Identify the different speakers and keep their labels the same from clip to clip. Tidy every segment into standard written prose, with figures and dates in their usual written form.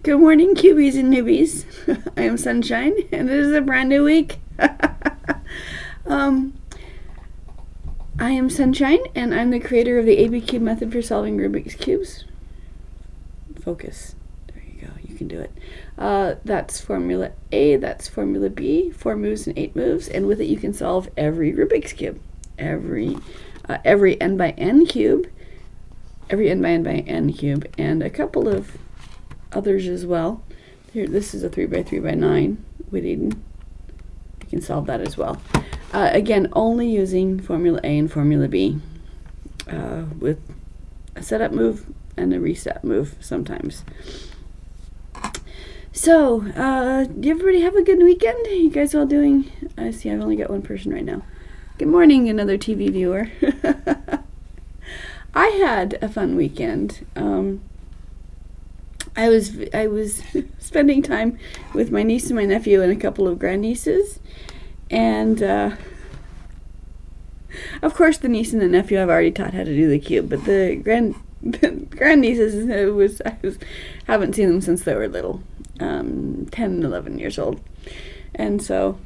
Speaker 1: Good morning, cubies and newbies. I am Sunshine, and it is a brand new week. I am Sunshine, and I'm the creator of the ABCube method for solving Rubik's Cubes. Focus. There you go. You can do it. That's Formula A, that's Formula B, 4 moves and 8 moves, and with it you can solve every Rubik's Cube. Every n by n cube, every n by n by n cube, and a couple of others as well. Here, this is a 3 by 3 by 9 with Eden. You can solve that as well. Again, only using Formula A and Formula B with a setup move and a reset move sometimes. So, do everybody have a good weekend? You guys all doing? I see I've only got one person right now. Good morning, another TV viewer. I had a fun weekend. I was spending time with my niece and my nephew and a couple of grandnieces, and of course the niece and the nephew I've already taught how to do the cube, but the grandnieces haven't seen them since they were little, 10, 11 years old, and so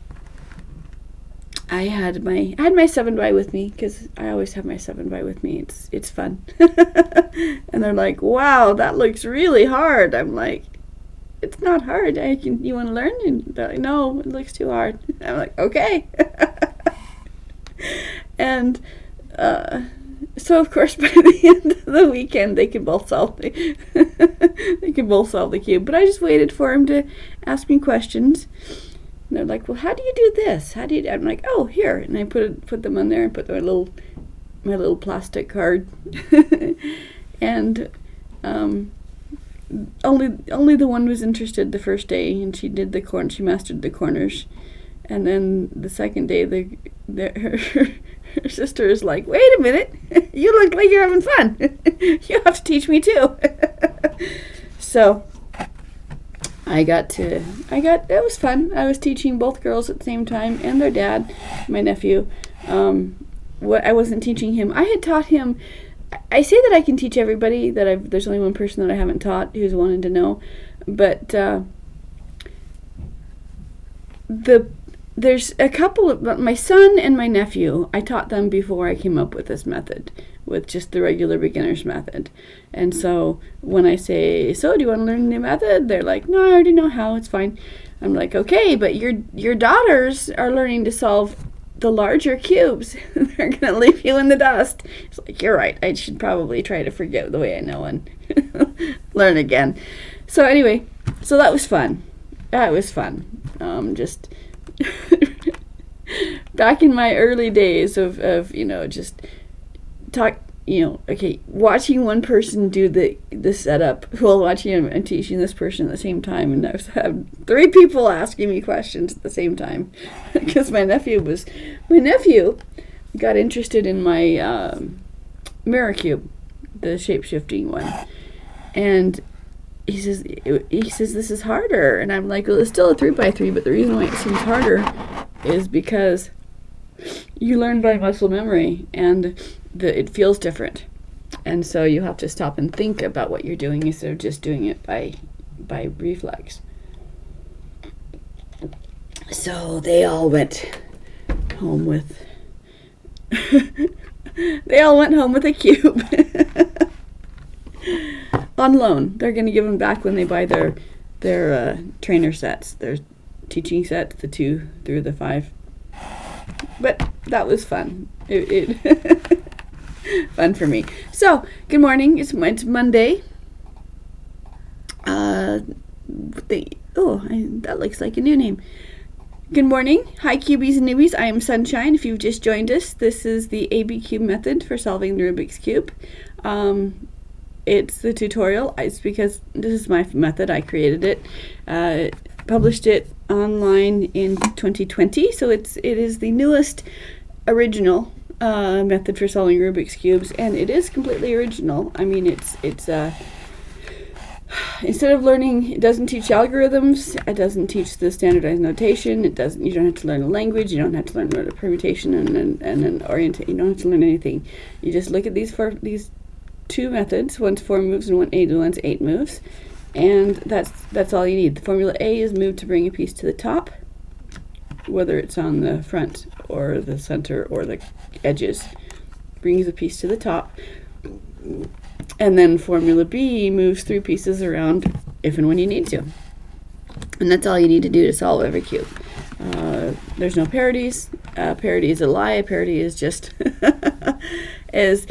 Speaker 1: I had my 7x with me, because I always have my 7x with me. It's fun. And they're like, wow, that looks really hard. I'm like, it's not hard. You want to learn? And they're like, no, it looks too hard. I'm like, okay. And so of course by the end of the weekend they can both solve the cube. But I just waited for them to ask me questions. And they're like, well, how do you do this? How do you do? I'm like, oh, here. And I put them on there and put my little plastic card. And only the one was interested the first day, and she did she mastered the corners. And then the second day, her sister is like, wait a minute, you look like you're having fun. You have to teach me too. So it was fun. I was teaching both girls at the same time, and their dad, my nephew. What I wasn't teaching him, I had taught him. I say that I can teach everybody, there's only one person that I haven't taught who's wanted to know, but there's a couple of, my son and my nephew, I taught them before I came up with this method, with just the regular beginner's method. And so when I say, so do you want to learn the new method? They're like, no, I already know how, it's fine. I'm like, okay, but your daughters are learning to solve the larger cubes. They're going to leave you in the dust. It's like, you're right, I should probably try to forget the way I know and learn again. So anyway, so that was fun. That was fun. Just back in my early days of just watching one person do the setup while watching and teaching this person at the same time, and I had 3 people asking me questions at the same time because my nephew got interested in my mirror cube, the shape-shifting one, and he says this is harder, and I'm like, well, it's still a 3x3, but the reason why it seems harder is because you learn by muscle memory, and it feels different, and so you have to stop and think about what you're doing instead of just doing it by reflex. So they all went home with a cube on loan. They're going to give them back when they buy their trainer sets, their teaching sets, the 2 through the 5. But that was fun. It fun for me. So, good morning. It's Monday. That looks like a new name. Good morning. Hi, cubies and newbies. I am Sunshine. If you've just joined us, this is the ABCube method for solving the Rubik's Cube. It's the tutorial. It's because this is my method. I created it. Published it online in 2020, so it is the newest original method for solving Rubik's Cubes, and it is completely original. I mean, it's instead of learning, it doesn't teach algorithms, it doesn't teach the standardized notation, you don't have to learn a language, you don't have to learn a permutation and an orientation, you don't have to learn anything. You just look at these 2 methods, one's 4 moves and one's 8 moves, And that's all you need. The formula A is move to bring a piece to the top, whether it's on the front or the center or the edges. Brings a piece to the top. And then formula B moves 3 pieces around if and when you need to. And that's all you need to do to solve every cube. There's no parodies. Parody is a lie. A parody is just there's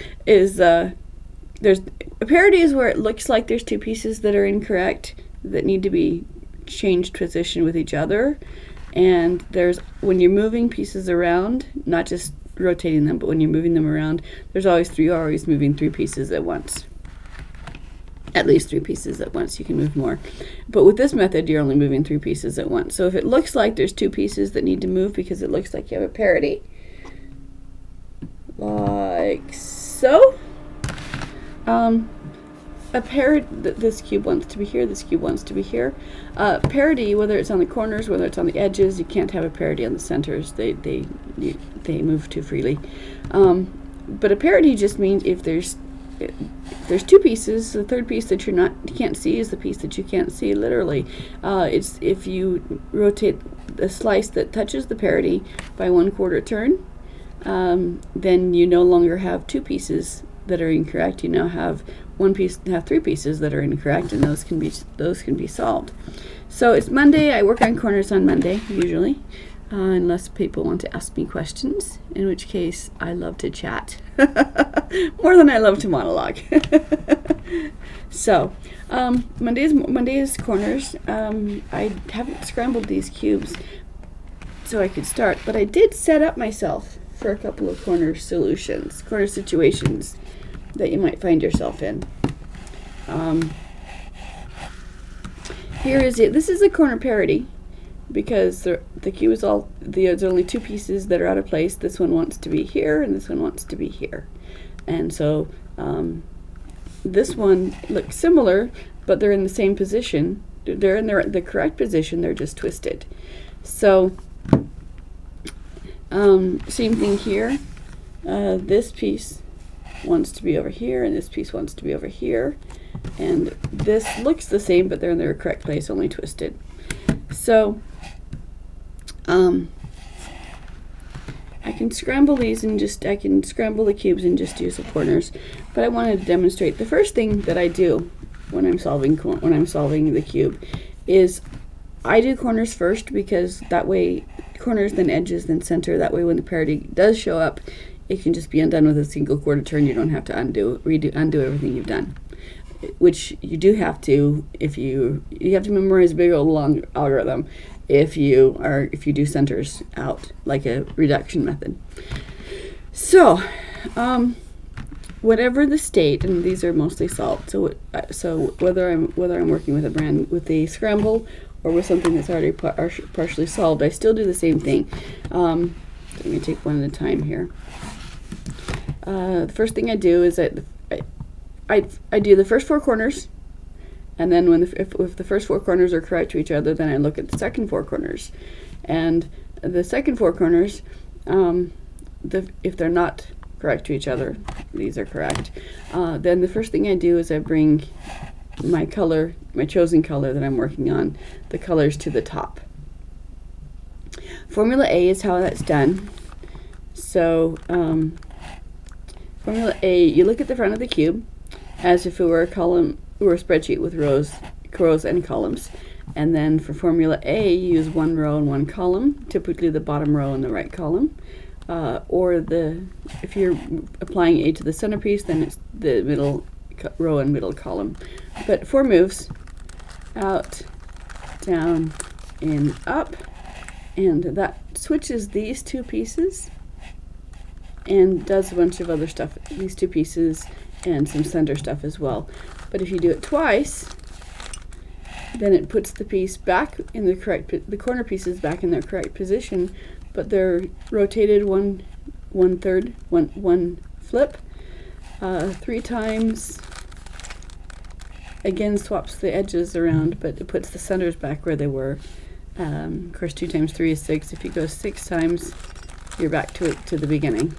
Speaker 1: a parody is where it looks like there's 2 pieces that are incorrect that need to be changed position with each other. And there's, when you're moving pieces around, not just rotating them, but when you're moving them around, you're always moving 3 pieces at once. At least 3 pieces at once. You can move more. But with this method, you're only moving 3 pieces at once. So if it looks like there's 2 pieces that need to move because it looks like you have a parody, like so, a parody, this cube wants to be here, this cube wants to be here. Parody, whether it's on the corners, whether it's on the edges, you can't have a parody on the centers. They move too freely. But a parody just means if there's 2 pieces, the third piece that you can't see is the piece that you can't see, literally. It's if you rotate the slice that touches the parody by 1/4 turn, then you no longer have 2 pieces that are incorrect. You now have 3 pieces that are incorrect, and those can be solved. So it's Monday. I work on corners on Monday usually, unless people want to ask me questions, in which case I love to chat more than I love to monologue. So Monday is corners. I haven't scrambled these cubes so I could start, but I did set up myself for a couple of corner situations that you might find yourself in. Here is it. This is a corner parody because the cube is there's only 2 pieces that are out of place. This one wants to be here and this one wants to be here. And so this one looks similar, but they're in the same position. They're in the correct position, they're just twisted. So same thing here. This piece wants to be over here and this piece wants to be over here, and this looks the same, but they're in their correct place, only twisted. So I can scramble these and I can scramble the cubes and just use the corners, but I wanted to demonstrate the first thing that I do when I'm solving the cube is I do corners first, because that way corners, then edges, then center. That way when the parody does show up, it can just be undone with a single 1/4 turn. You don't have to undo everything you've done, which you do have to if you have to memorize a big old long algorithm if you do centers out, like a reduction method. So whatever the state, and these are mostly solved, so whether I'm working with a scramble or with something that's already partially solved, I still do the same thing. I'm going to take one at a time here. The first thing I do is I do the first 4 corners, and then if the first 4 corners are correct to each other, then I look at the second 4 corners. And the second 4 corners, if they're not correct to each other, these are correct, then the first thing I do is I bring my chosen color that I'm working on, the colors to the top. Formula A is how that's done. So Formula A, you look at the front of the cube as if it were a spreadsheet with rows and columns. And then for Formula A, you use 1 row and 1 column, typically the bottom row and the right column. If you're applying A to the centerpiece, then it's the middle row and middle column. But 4 moves: out, down, in, up, and that switches these 2 pieces and does a bunch of other stuff, these 2 pieces and some center stuff as well. But if you do it twice, then it puts the piece back in the corner pieces back in their correct position, but they're rotated one flip 3 times. Again, swaps the edges around, but it puts the centers back where they were. Of course, 2 times 3 is 6. If you go 6 times, you're back to the beginning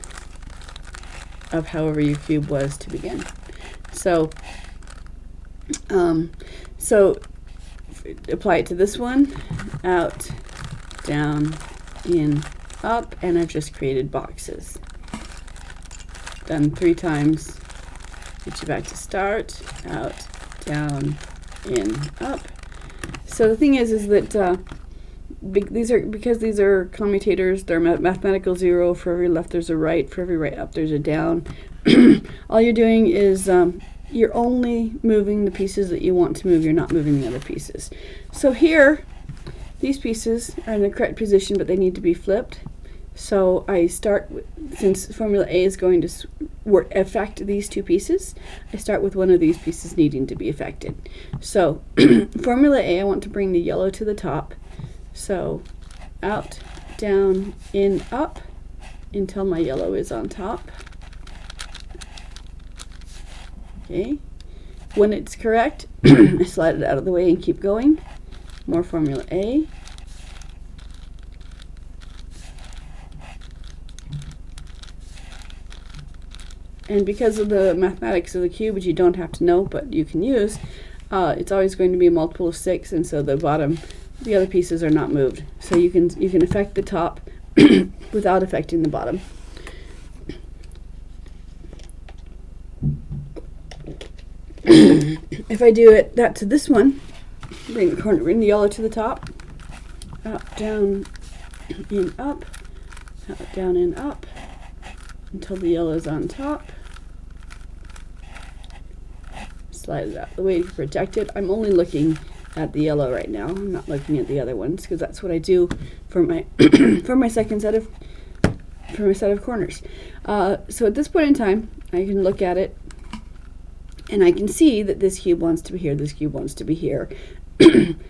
Speaker 1: of however your cube was to begin. So So apply it to this one, out, down, in, up, and I've just created boxes. Done 3 times. Get you back to start, out, down, in, up. So the thing is that because these are commutators, they're mathematical 0. For every left there's a right, for every right up there's a down. All you're doing is you're only moving the pieces that you want to move. You're not moving the other pieces. So here, these pieces are in the correct position, but they need to be flipped. So I start with, since formula A is going to affect these 2 pieces, I start with one of these pieces needing to be affected. So formula A, I want to bring the yellow to the top. So out, down, in, up, until my yellow is on top. Okay. When it's correct, I slide it out of the way and keep going. More formula A. And because of the mathematics of the cube, which you don't have to know, but you can use, it's always going to be a multiple of 6, and so the other pieces are not moved. So you can affect the top without affecting the bottom. If I do that to this one, bring the yellow to the top, out, down, in, up, out, down, in, up, until the yellow is on top. Slide it out of the way to protect it. I'm only looking at the yellow right now. I'm not looking at the other ones because that's what I do for my for my set of corners. So at this point in time, I can look at it and I can see that this cube wants to be here, this cube wants to be here.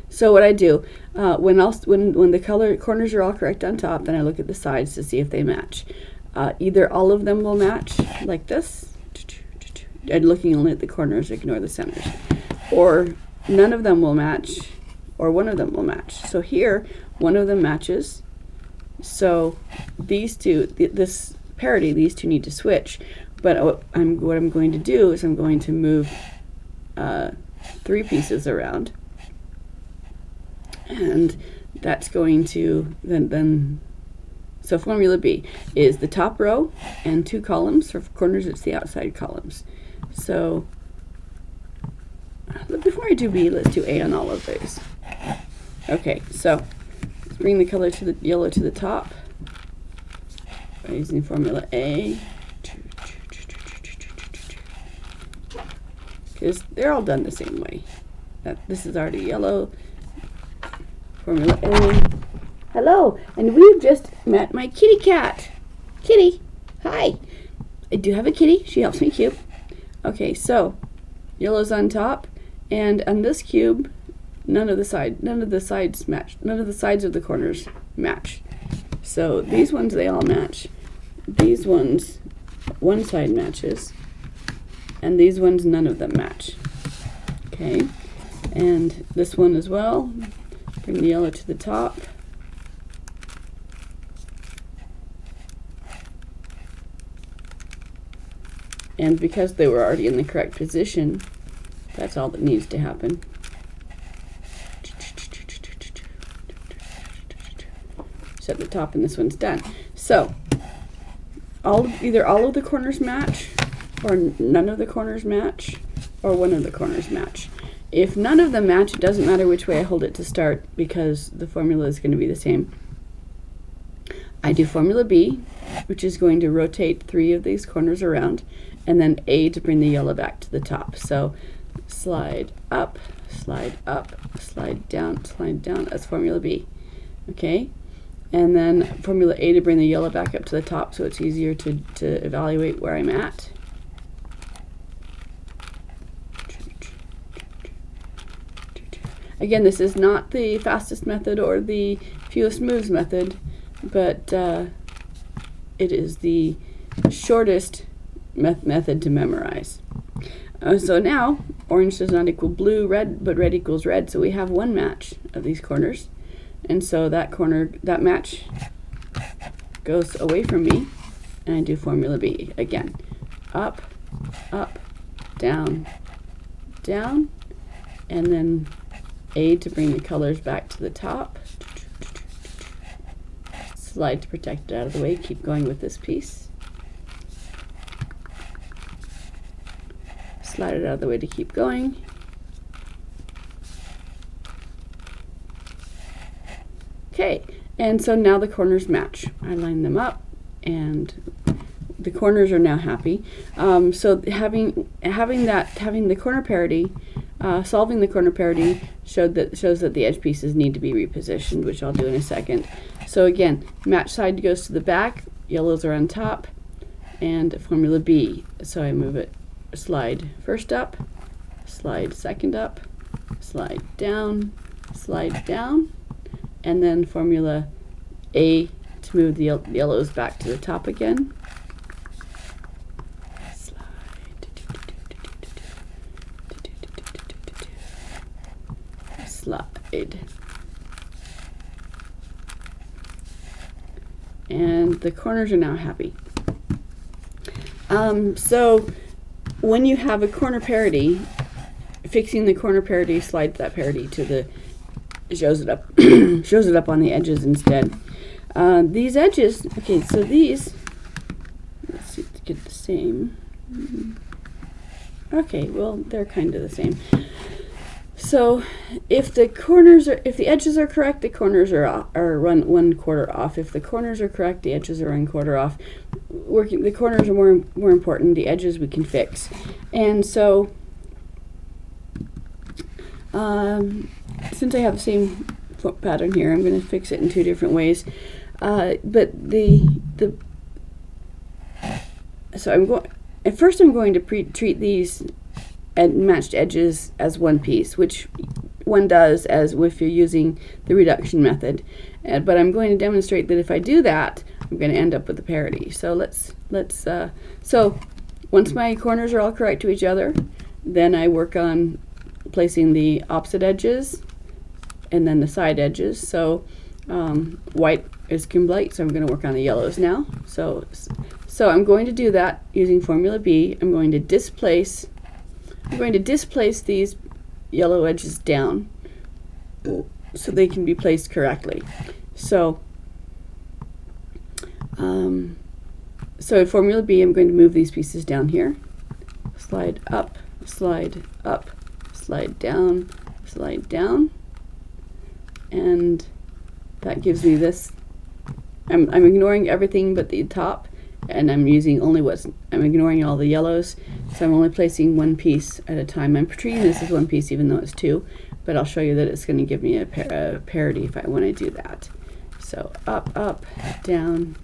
Speaker 1: So what I do, when the corners are all correct on top, then I look at the sides to see if they match. Either all of them will match, like this. I'm looking only at the corners, ignore the centers. Or none of them will match, or one of them will match. So here, one of them matches. So these two, this parity, these two need to switch. But what I'm going to do is I'm going to move 3 pieces around. And that's going to so formula B is the top row and 2 columns. For corners, it's the outside columns. So before I do B, let's do A on all of these. Okay, so let's bring the color to the yellow to the top by using formula A. Because they're all done the same way. This is already yellow. Formula A. Hello, and we've just met my kitty cat. Kitty, hi. I do have a kitty. She helps me cube. Okay, so yellow's on top, and on this cube, none of the sides match. None of the sides of the corners match. So these ones, they all match. These ones, one side matches, and these ones, none of them match. Okay, and this one as well. Bring the yellow to the top. And because they were already in the correct position, that's all that needs to happen. Set the top and this one's done. So either all of the corners match, or none of the corners match, or one of the corners match. If none of them match, it doesn't matter which way I hold it to start because the formula is going to be the same. I do formula B, which is going to rotate 3 of these corners around, and then A to bring the yellow back to the top. So slide up, slide down, that's formula B. Okay, and then formula A to bring the yellow back up to the top so it's easier to evaluate where I'm at. Again, this is not the fastest method or the fewest moves method, but it is the shortest method to memorize. So now, orange does not equal blue, red, but red equals red, so we have one match of these corners. And so that match goes away from me, and I do formula B again. Up, down, down, and then A to bring the colors back to the top. Slide to protect it out of the way. Keep going with this piece. Slide it out of the way to keep going. Okay, and so now the corners match. I line them up, and the corners are now happy. So having the corner parity, solving the corner parity shows that the edge pieces need to be repositioned, which I'll do in a second. So again, match side goes to the back, yellows are on top, and formula B. So I move it, slide first up, slide second up, slide down, and then formula A to move the yellows back to the top again. Slide. And the corners are now happy. So when you have a corner parity, fixing the corner parity slides that parity to the, shows it up shows it up on the edges instead. These edges, okay, so these, let's see to get the same. Okay, well, they're kind of the same. So if the edges are correct, the corners are run 1/4 off. If the corners are correct, the edges are 1/4 off. The corners are more important. The edges we can fix. And so since I have the same pattern here, I'm going to fix it in 2 different ways. So I'm going to treat these matched edges as one piece, which one does as if you're using the reduction method. But I'm going to demonstrate that if I do that, I'm going to end up with a parity. So so once my corners are all correct to each other, then I work on placing the opposite edges and then the side edges. So white is complete, so I'm going to work on the yellows now. So I'm going to do that using formula B. I'm going to displace these yellow edges down so they can be placed correctly. So in formula B, I'm going to move these pieces down here. Slide up, slide down, and that gives me this. I'm ignoring everything but the top, and I'm using only I'm ignoring all the yellows, so I'm only placing one piece at a time. I'm treating this as one piece even though it's 2, but I'll show you that it's going to give me a parity if I want to do that. So up, down.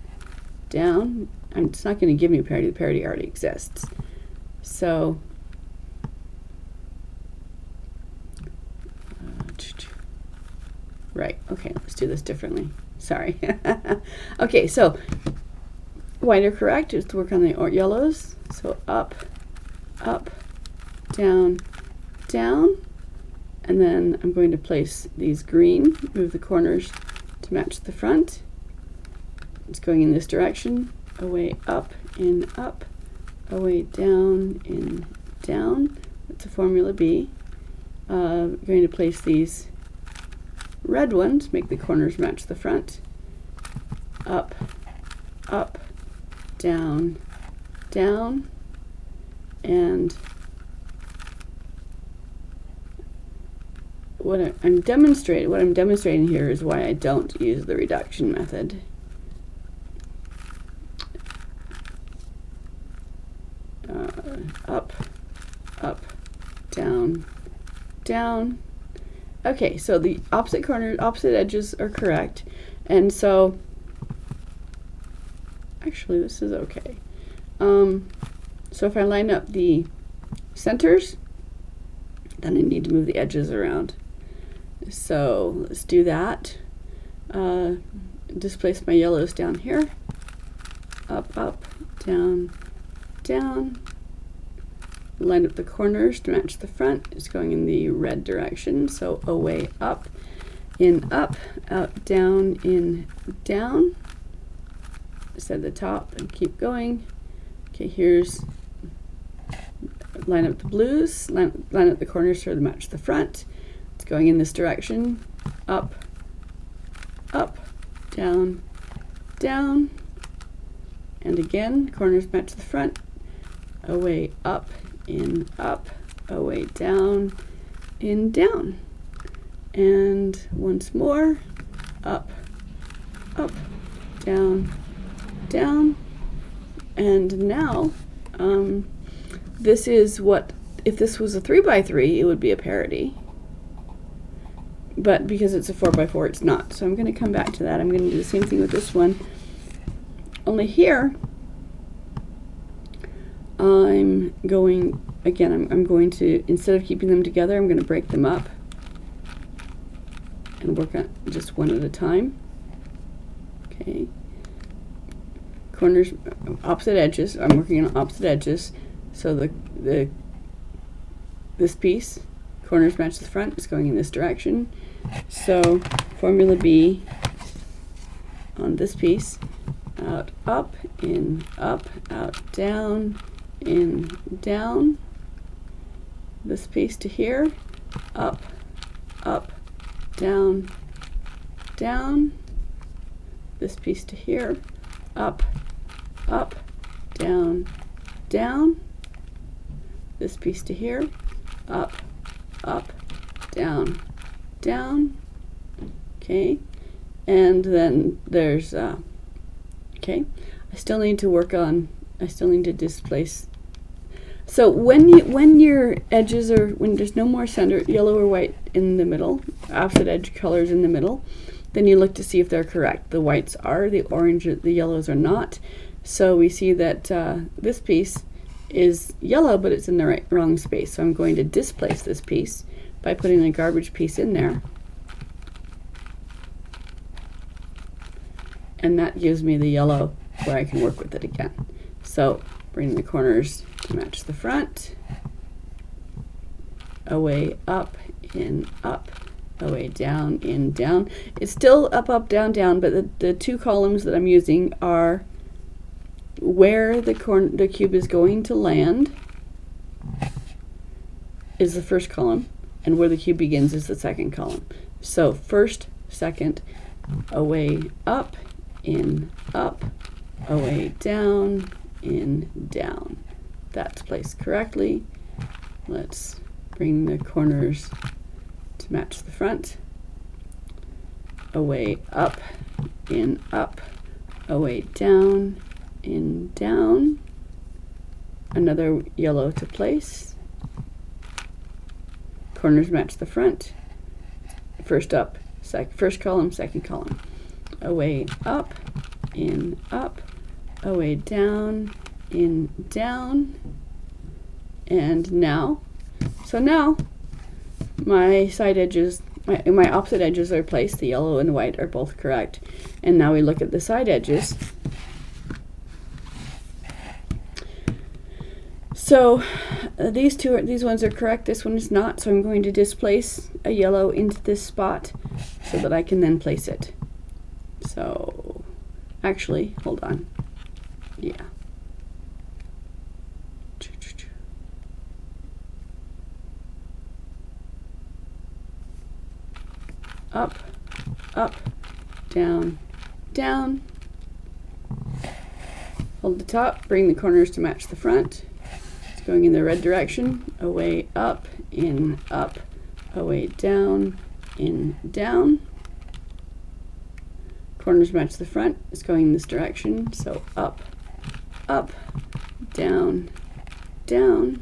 Speaker 1: It's not going to give me a parity. The parity already exists. So right, okay, let's do this differently. Sorry. Okay, so white are correct, just to work on the yellows. So up, down, and then I'm going to place these green, move the corners to match the front. It's going in this direction, away up, in up, away down, in down. That's a formula B. I'm going to place these red ones, make the corners match the front. Up, down, and what I'm demonstrating here is why I don't use the reduction method. Up, down. Okay, so the opposite edges are correct, and so actually this is okay. So if I line up the centers, then I need to move the edges around. So let's do that. Displace my yellows down here. Up, down. Line up the corners to match the front. It's going in the red direction, so away up, in up, out, down, in, down. Set the top and keep going. Okay, here's line up the blues, line up the corners to match the front. It's going in this direction, up, up, down, down, and again, corners match the front, away, up, in, up, away, down, in, down, and once more, up, up, down, down, and now this is what, if this was a 3x3, it would be a parody, but because it's a 4x4, it's not. So I'm going to come back to that. I'm going to do the same thing with this one, only here I'm going, again, I'm going to, instead of keeping them together, I'm going to break them up and work on just one at a time. Okay, corners, opposite edges. I'm working on opposite edges. So this piece, corners match the front, is going in this direction. So formula B on this piece, out, up, in, up, out, down, in, down. This piece to here, up, up, down, down. This piece to here, up, up, down, down. This piece to here, up, up, down, down. Okay, and then there's okay, I still need to displace. So when your edges are, when there's no more center, yellow or white in the middle, opposite edge colors in the middle, then you look to see if they're correct. The whites are, the orange, the yellows are not. So we see that this piece is yellow, but it's in the wrong space. So I'm going to displace this piece by putting a garbage piece in there. And that gives me the yellow where I can work with it again. So bring the corners to match the front, away, up, in, up, away, down, in, down. It's still up, up, down, down, but the two columns that I'm using are where the cube is going to land is the first column, and where the cube begins is the second column. So first, second, away, up, in, up, away, down, in, down. That's placed correctly. Let's bring the corners to match the front. Away, up, in, up, away, down, in, down. Another yellow to place. Corners match the front. First up, first column, second column. Away, up, in, up, away, down, in, down. And now, so now my side edges, my opposite edges are placed. The yellow and the white are both correct. And now we look at the side edges. So these ones are correct. This one is not. So I'm going to displace a yellow into this spot so that I can then place it. So actually, hold on. Yeah. Up, up, down, down. Hold the top, bring the corners to match the front. It's going in the red direction. Away, up, in, up, away, down, in, down. Corners match the front. It's going in this direction. So up, up, down, down,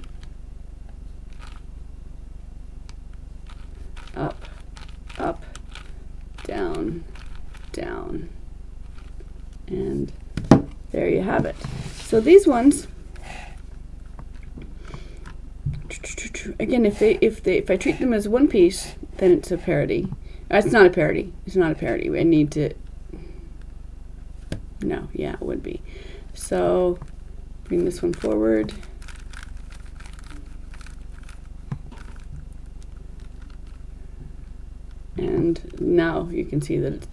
Speaker 1: up, up, down, down, and there you have it. So these ones, again, if I treat them as one piece, then it's a parody. It's not a parody. It's not a parody. I need to. No, yeah, it would be. So bring this one forward. And now you can see that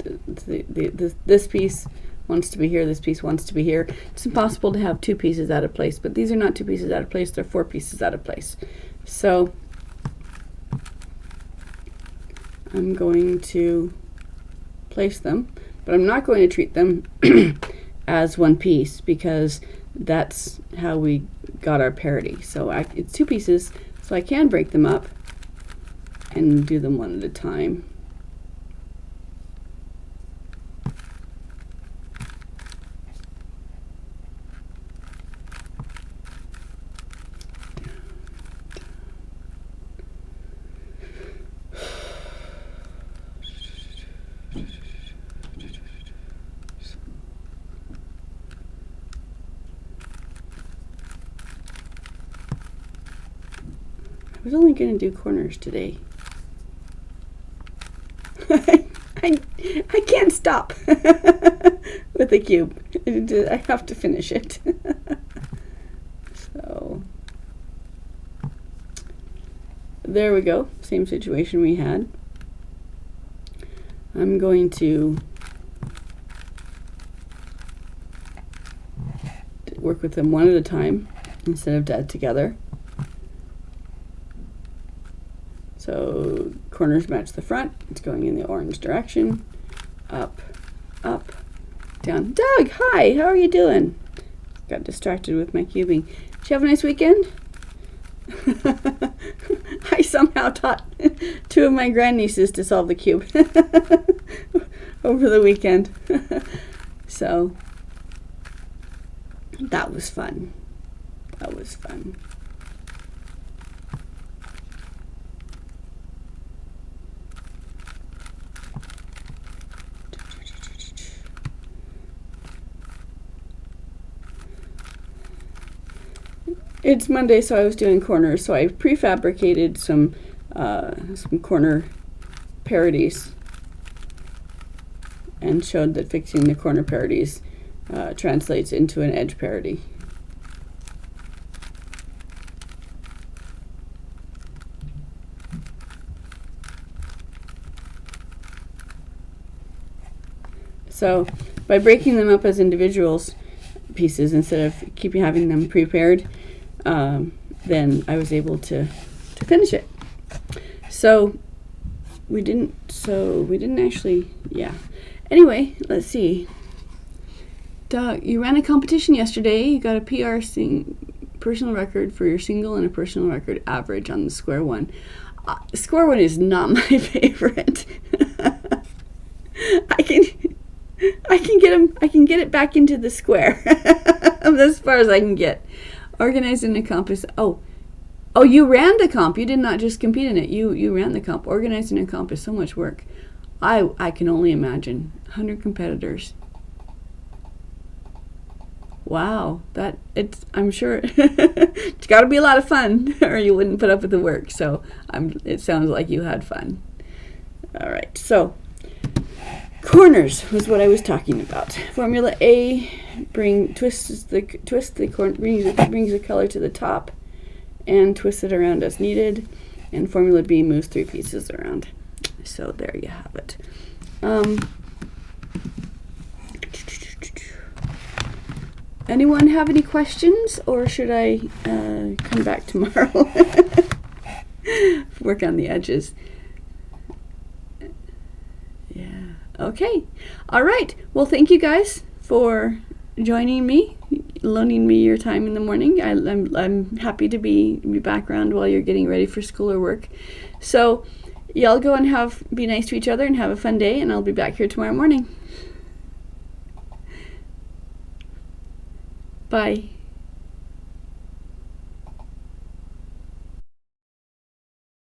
Speaker 1: this piece wants to be here, this piece wants to be here. It's impossible to have two pieces out of place, but these are not two pieces out of place, they're four pieces out of place. So I'm going to place them, but I'm not going to treat them as one piece because that's how we got our parity. So it's two pieces, so I can break them up and do them one at a time. I was only going to do corners today. I can't stop with the cube. I have to finish it. So there we go. Same situation we had. I'm going to work with them one at a time instead of dead together. So corners match the front. It's going in the orange direction. Up, up, down. Doug, hi, how are you doing? Got distracted with my cubing. Did you have a nice weekend? I somehow taught two of my grandnieces to solve the cube over the weekend. So that was fun. That was fun. It's Monday, so I was doing corners. So I prefabricated some corner parodies and showed that fixing the corner parodies translates into an edge parody. So by breaking them up as individuals pieces instead of having them prepared, then I was able to finish it. So we didn't actually, yeah. Anyway, let's see. Doug, you ran a competition yesterday. You got a PR personal record for your single and a personal record average on the square one. Square one is not my favorite. I can get it back into the square. As far as I can get. Organized in a comp is, oh, you ran the comp. You did not just compete in it. You ran the comp. Organized in a comp is so much work. I can only imagine. 100 competitors. Wow, I'm sure it's got to be a lot of fun, or you wouldn't put up with the work. So it sounds like you had fun. All right, so corners was what I was talking about. Formula A brings the color to the top and twists it around as needed, and Formula B moves 3 pieces around. So there you have it. Anyone have any questions, or should I come back tomorrow? Work on the edges. Yeah. Okay. All right. Well, thank you guys for joining me, loaning me your time in the morning. I'm happy to be background while you're getting ready for school or work. So y'all go and be nice to each other and have a fun day, and I'll be back here tomorrow morning. Bye.